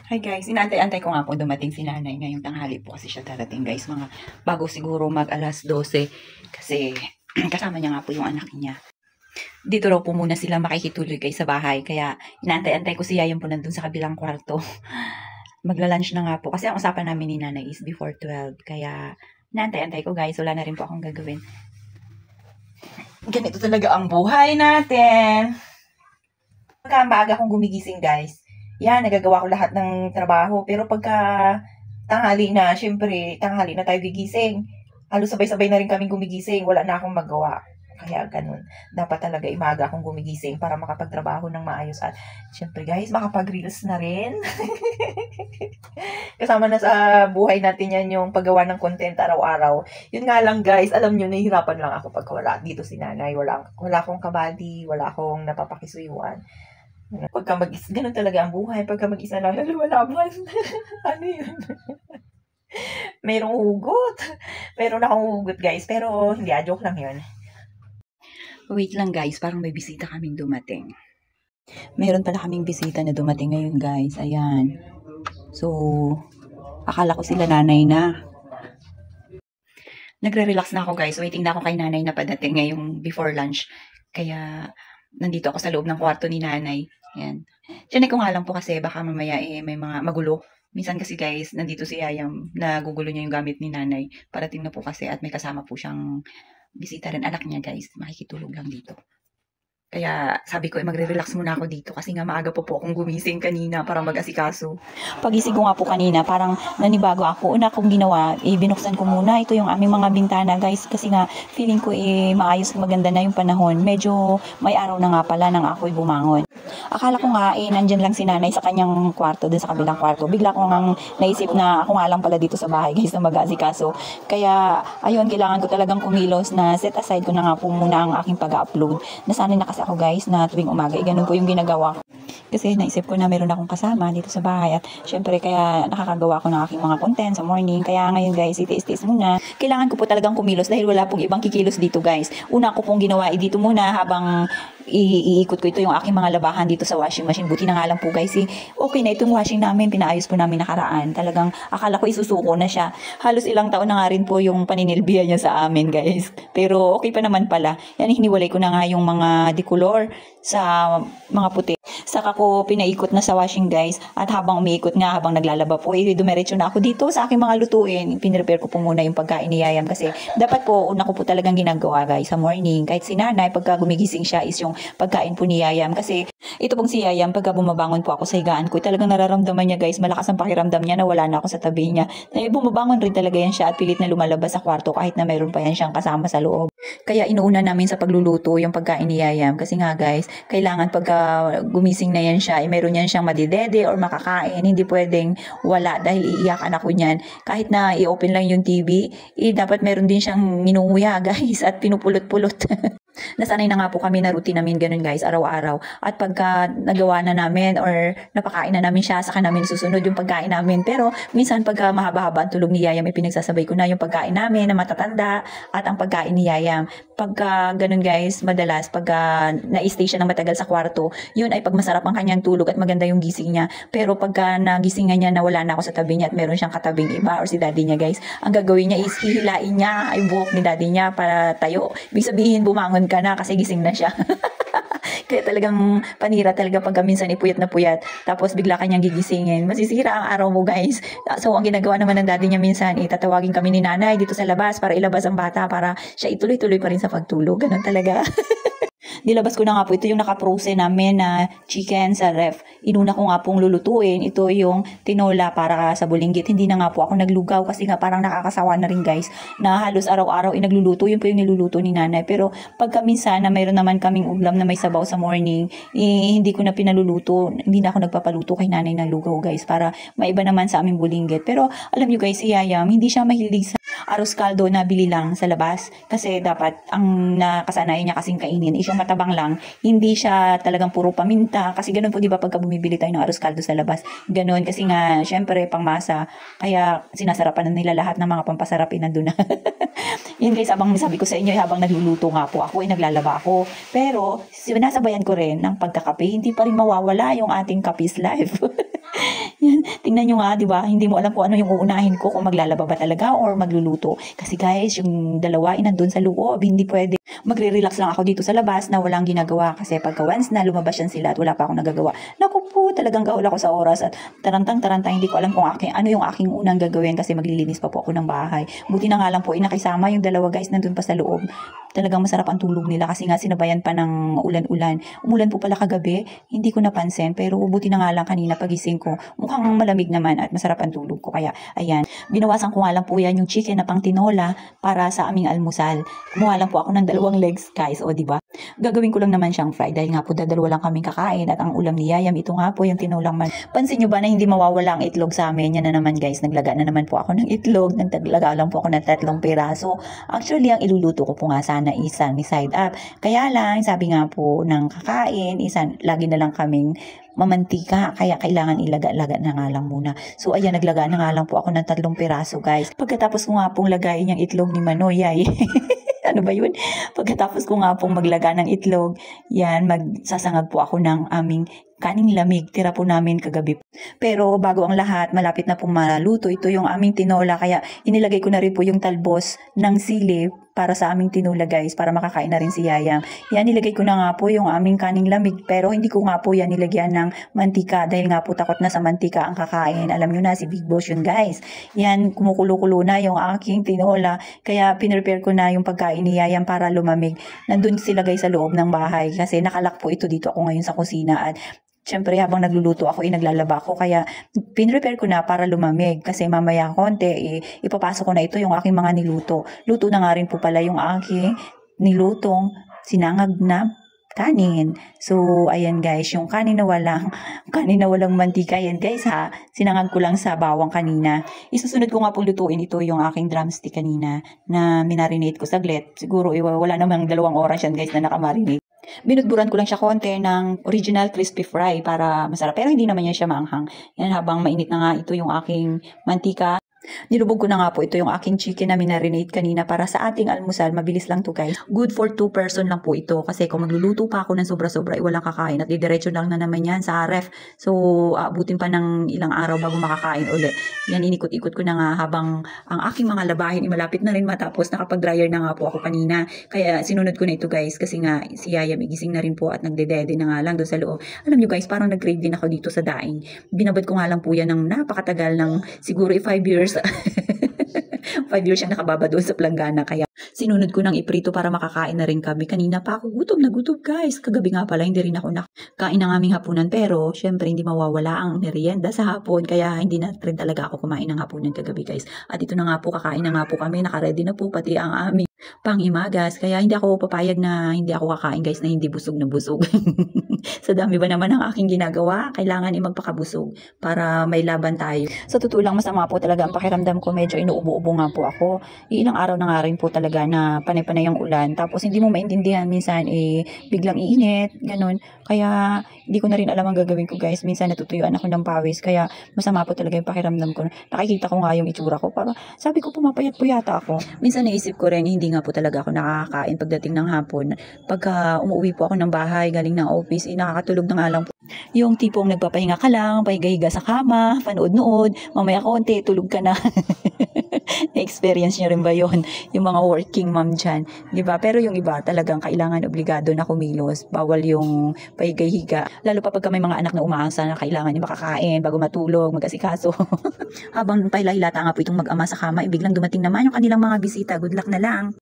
Hi guys, inantay-antay ko nga po dumating si nanay ngayong tanghali po kasi siya darating guys. Mga bago siguro mag alas 12 kasi kasama niya nga po yung anak niya. Dito raw po muna sila makikituloy guys sa bahay. Kaya inantay-antay ko si Yayan po nandun sa kabilang kwarto. Magla-lunch na nga po kasi ang usapan namin ni nanay is before 12. Kaya inantay-antay ko guys, wala na rin po akong gagawin. Ganito talaga ang buhay natin. Pagka maaga akong gumigising guys, yan, nagagawa ko lahat ng trabaho. Pero pagka tanghali na, syempre, tanghali na tayo gigising. Halos sabay-sabay na rin kaming gumigising. Wala na akong magawa. Kaya ganun. Dapat talaga imaga akong gumigising para makapagtrabaho ng maayos. At syempre guys, makapag-reels na rin. Kasama na sa buhay natin yan yung paggawa ng content araw-araw. Yun nga lang guys, alam nyo, nahihirapan lang ako pag wala dito si nanay. Wala akong kabady, wala akong napapakisuyuan. Pagka mag-isa, ganun talaga ang buhay. Pagka mag-isa lang, lumalaban. Ano yun? Merong hugot. Meron akong hugot guys, pero hindi, joke lang yun. Wait lang guys, parang may bisita kaming dumating. Meron pala kaming bisita na dumating ngayon guys. Ayan. So, akala ko sila nanay na. Nagre-relax na ako guys. Waiting na ako kay nanay na padating ngayong before lunch. Kaya, nandito ako sa loob ng kwarto ni nanay. Ayan. Tiyanin ko nga lang po kasi baka mamaya may mga magulo. Minsan kasi guys, nandito si Yayam, nagugulo niya yung gamit ni nanay. Parating na po kasi at may kasama po siyang bisita rin anak niya guys. Makikitulog lang dito. Kaya sabi ko, magre-relax muna ako dito kasi nga maaga po akong gumising kanina para mag-asikaso. Pagising ko nga po kanina, parang nanibago ako. Una kong ginawa, binuksan ko muna. Ito yung aming mga bintana guys kasi nga feeling ko maayos, maganda na yung panahon. Medyo may araw na nga pala nang ako'y bumangon. Akala ko nga nandyan lang si nanay sa kanyang kwarto, dun sa kabilang kwarto. Bigla ko nga naisip na ako nga lang pala dito sa bahay guys na mag-asikaso. Kaya ayun, kailangan ko talagang kumilos na set aside ko na nga po muna ang aking pag-upload. Nasanay na kasi ako guys na tuwing umaga, ganun po yung ginagawa ko. Kasi naisip ko na meron akong kasama dito sa bahay at syempre kaya nakakagawa ko ng aking mga content sa morning. Kaya ngayon guys, itiis-tiis muna. Kailangan ko po talagang kumilos dahil wala pong ibang kikilos dito guys. Una ko pong ginawa dito muna habang iikot ko ito yung aking mga labahan dito sa washing machine. Buti na nga lang po guys, okay na itong washing namin, pinaayos po namin nakaraan. Talagang akala ko isusuko na siya. Halos ilang taon na nga rin po yung paninilbihan niya sa amin guys. Pero okay pa naman pala. Yan, hiniwalay ko na nga yung mga decolor sa mga puti. Saka ko pinaikot na sa washing guys at habang umiikot nga, habang naglalaba po, dumiretso na ako dito sa aking mga lutuin. Pinrepare ko po muna yung pagkain ni Yayam kasi dapat po, una ko po talagang ginagawa guys sa morning. Kahit si nanay, pagka gumigising siya is yung pagkain po ni Yayam. Kasi ito pong si Yayam, pagka bumabangon po ako sa higaan ko, talagang nararamdaman niya guys, malakas ang pakiramdam niya na wala na ako sa tabi niya. Bumabangon rin talaga yan siya at pilit na lumalabas sa kwarto kahit na mayroon pa yan siyang kasama sa loob. Kaya inuuna namin sa pagluluto yung pagkain ni Yayam kasi nga guys, kailangan pagka gumising na yan siya, mayroon yan siyang madidede or makakain, hindi pwedeng wala dahil iiyakan ako niyan. Kahit na i-open lang yung TV, dapat meron din siyang minunguya guys at pinupulot-pulot. Nasanay na nga po kami na routine namin ganun guys, araw-araw. At pagka nagawa na namin or napakain na namin siya, saka namin susunod yung pagkain namin. Pero minsan pagka mahaba-haba ang tulog ni Yayam, may pinagsasabay ko na yung pagkain namin na matatanda at ang pagkain ni Yayam. Pagka ganun guys, madalas pagka na-stay siya ng matagal sa kwarto, yun ay pag masarap ang kanyang tulog at maganda yung gising niya. Pero pagka nagisingan niya na wala na ako sa tabi niya at meron siyang katabing iba or si daddy niya guys, ang gagawin niya is hihilain niya ay buhok ni daddy niya para tayo. Ibig sabihin bumangon ka na kasi gising na siya. Kaya talagang panira talaga pagka minsan ipuyat na puyat tapos bigla kanyang gigisingin, masisira ang araw mo guys. So ang ginagawa naman ng daddy niya minsan, tatawagin kami ni nanay dito sa labas para ilabas ang bata para siya ituloy-tuloy pa rin sa pagtulog. Ganun talaga. Nilabas ko na nga po, ito yung naka-frozen namin na chicken sa ref. Inuna ko nga pong lulutuin. Ito yung tinola para sa bulinggit. Hindi na nga po ako naglugaw kasi nga parang nakakasawa na rin guys na halos araw-araw nagluluto. Yun po yung niluluto ni nanay. Pero pagka minsan na mayroon naman kaming ulam na may sabaw sa morning, hindi ko na pinaluluto. Hindi na ako nagpapaluto kay nanay ng lugaw guys para maiba naman sa aming bulinggit. Pero alam nyo guys, si Yayam, hindi siya mahilig sa arroz caldo na bili lang sa labas. Kasi dapat ang nakasanayan niya kasing kainin is yung matabang lang, hindi siya talagang puro paminta. Kasi ganun po, di ba, pagka bumibili tayo ng arroz caldo sa labas, ganun. Kasi nga, syempre, pangmasa. Kaya sinasarapan na nila lahat ng mga pampasarapin nandun na. Yun guys, abang sabi ko sa inyo, habang nagluluto nga po ako, naglalaba ako. Pero, sinasabayan ko rin ng pagkakape, hindi pa rin mawawala yung ating kapis life. Yan. Tingnan nyo nga, di ba? Hindi mo alam kung ano yung uunahin ko, kung maglalaba ba talaga or magluluto. Kasi guys, yung dalawa ay nandun sa loob, hindi pwede. Magre-relax lang ako dito sa labas na walang ginagawa kasi pagka once na lumabas yan sila at wala pa akong nagagawa. Naku po, talagang gahol ako sa oras at tarantang-tarantang, hindi ko alam kung ano yung aking unang gagawin kasi maglilinis pa po ako ng bahay. Buti na nga lang po, inakisama yung dalawa guys nandun pa sa loob. Talagang masarap ang tulog nila kasi nga sinabayan pa ng ulan-ulan. Umulan po pala kagabi, hindi ko napansin pero buti na nga lang kanina pagising ko. Mukhang malamig naman at masarap ang tulog ko. Kaya ayan, binawasan ko nga lang po yan yung chicken na pang tinola para sa aming almusal. Kumuha lang po ako ng 2 legs guys, o diba? Gagawin ko lang naman siyang fry dahil nga po dalawa lang kaming kakain at ang ulam ni Yayam ito nga po yung tinolang man. Pansin nyo ba na hindi mawawala ang itlog sa amin? Yan na naman guys, naglaga na naman po ako ng itlog. Naglaga lang po ako ng 3 piraso. Actually, ang iluluto ko po nga sana isa ni side up. Kaya lang, sabi nga po ng kakain, lagi na lang kaming mamantika, kaya kailangan ilaga-laga na nga lang muna. So ayan, naglaga na nga lang po ako ng 3 piraso guys. Pagkatapos ko nga pong lagayin yung itlog ni Manoy ay ano ba yun? Pagkatapos ko nga pong maglaga ng itlog, yan, magsasangag po ako ng aming kaning lamig. Tira po namin kagabi. Pero bago ang lahat, malapit na pong maluto. Ito yung aming tinola, kaya inilagay ko na rin po yung talbos ng sili para sa aming tinola guys, para makakain na rin si Yayam. Yan, nilagay ko na nga po yung aming kaning lamig, pero hindi ko nga po yan nilagyan ng mantika dahil nga po takot na sa mantika ang kakain. Alam nyo na, si Big Boss yun guys. Yan, kumukulo-kulo na yung aking tinola, kaya pinrepare ko na yung pagkain ni Yayam para lumamig. Nandun sila guys sa loob ng bahay kasi nakalak po ito dito ako ngayon sa kusina at siyempre, habang nagluluto ako, naglalaba ako. Kaya, pinrepare ko na para lumamig. Kasi mamaya konti, ipapasok ko na ito yung aking mga niluto. Luto na nga rin po pala yung aking nilutong sinangag na kanin. So, ayan guys, yung kanin na walang mantika. Yan guys ha, sinangag ko lang sa bawang kanina. Isusunod ko nga pong lutuin ito yung aking drumstick kanina na minarinate ko saglit. Siguro, wala namang 2 oras yan guys na nakamarinate. Binudburan ko lang siya konti ng original crispy fry para masarap. Pero hindi naman yan siya maanghang. Yan, habang mainit na nga ito yung aking mantika. Nilubog ko na nga po ito yung aking chicken na minarinate kanina para sa ating almusal. Mabilis lang to guys. Good for 2 person lang po ito. Kasi kung magluluto pa ako ng sobra-sobra, walang kakain. At didiretso lang na naman yan sa ref. So, abutin pa ng ilang araw bago makakain ulit. Yan, inikot-ikot ko na nga habang ang aking mga labahin malapit na rin matapos. Nakapag-dryer na nga po ako kanina. Kaya sinunod ko na ito guys. Kasi nga si Yayam igising na rin po at nagdedede na nga lang doon sa loob. Alam nyo guys, parang nag-crave din ako dito sa daing. Binabad ko nga lang po yan ng napakatagal ng siguro 5 years. 5 years siya nakababa doon sa planggana. Kaya sinunod ko ng iprito para makakain na rin kami. Kanina pa ako gutom na gutom guys. Kagabi nga pala hindi rin ako nakain ng aming hapunan. Pero syempre hindi mawawala ang merienda sa hapon. Kaya hindi na rin talaga ako kumain ng hapunan kagabi guys. At ito na nga po, kakain na nga po kami. Nakaready na po pati ang aming pang-imagas. Kaya hindi ako papayag na hindi ako kakain guys na hindi busog na busog. Sa dami ba naman ang aking ginagawa, kailangan magpakabusog para may laban tayo. Sa totoo lang, masama po talaga ang pakiramdam ko. Medyo inuubo-ubo nga po ako. Ilang araw na nga rin po talaga na panay-panay ang ulan. Tapos hindi mo maintindihan minsan biglang iinit, ganun. Kaya hindi ko na rin alam ang gagawin ko guys. Minsan natutuyuan ako ng pawis. Kaya masama po talaga yung pakiramdam ko. Nakikita ko nga yung itsura ko. Para sabi ko pumapayat po yata ako. Minsan naisip ko rin hindi nga po talaga ako nakakain pagdating ng hapon. Pagka umuwi po ako ng bahay, galing ng office, nakakatulog na nga lang po. Yung tipong nagpapahinga ka lang, pahiga-higa sa kama, panood-nood, mamaya konti, tulog ka na. Na-experience nyo rin ba yun? Yung mga working mom dyan. Diba? Pero yung iba talagang kailangan obligado na kumilos. Bawal yung pahiga-higa. Lalo pa pagka may mga anak na umaasa na kailangan yung makakain bago matulog, mag-asikaso. Habang pailahilata nga po itong mag-ama sa kama, biglang dumating naman yung kanilang mga bisita. Good luck na lang.